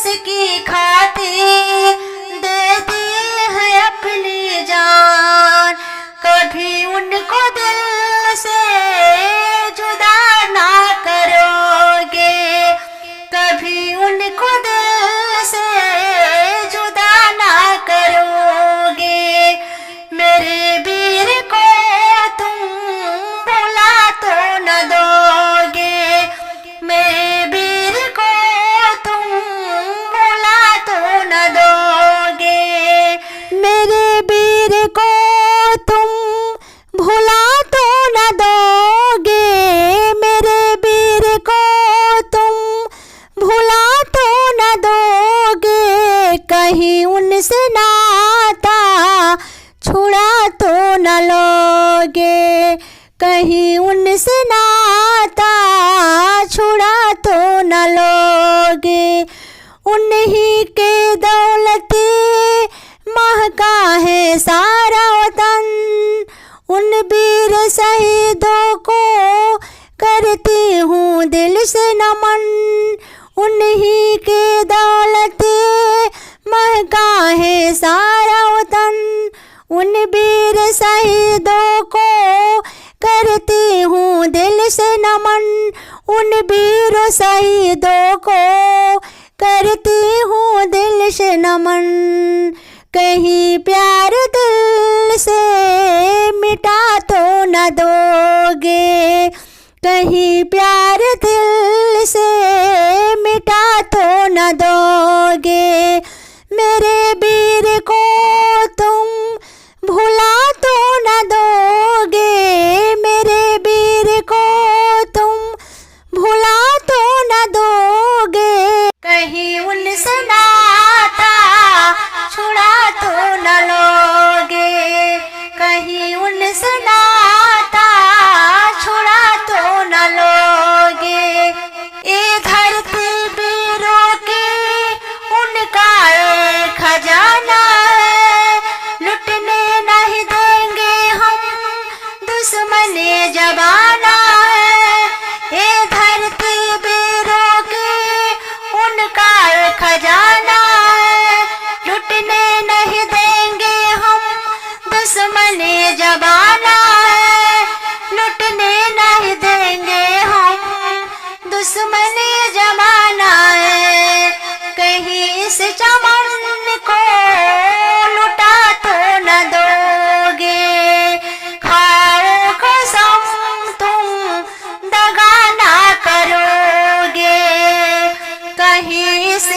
उसकी खातिर देती है अपनी जान। कभी उनको दिल से जुदा ना करोगे, कभी उनको दिल से जुदा ना करोगे। मेरे वीर को तुम भुला तो न दोगे, मेरे वीर को तुम भुला तो न दोगे। मेरे वीर को तुम भुला तो न दोगे, मेरे वीर को तुम भुला तो न दोगे। कहीं उनसे नाता छुड़ा तो न लोगे, कहीं उनसे नाता छुड़ा तो न लोगे। उन्हीं के दौलत महका है सारा वतन, उन वीर शहीदों को करती हूँ दिल से नमन। उन्हीं के दौलत महका है सारा वतन, उन वीर शहीदों को करती हूँ दिल से नमन। उन वीर शहीदों को करती हूँ दिल से नमन। कहीं प्यार दिल से मिटा तो न दोगे, कहीं प्यार दिल से मिटा तो न दोगे। मेरे वीर को तुम भुला तो न दोगे, मेरे वीर को तुम भुला तो न दोगे। कहीं उनसे नाता छुड़ा तो न लोगे, कहीं उनसे नाता छुड़ा तो न लोगे। ये धरती वीरों की उनका एक खजाना है, लुटने नहीं देंगे हम दुश्मन जमाना है। ये धरती वीरों की उनका एक खजाना है, लुटने नहीं देंगे हम दुश्मन जमाना है, लुटने नहीं देंगे हम दुश्मन जमाना है। कहीं इस चमन को लुटा तो न दोगे, खाओ कसम तुम दगा ना करोगे। कहीं इस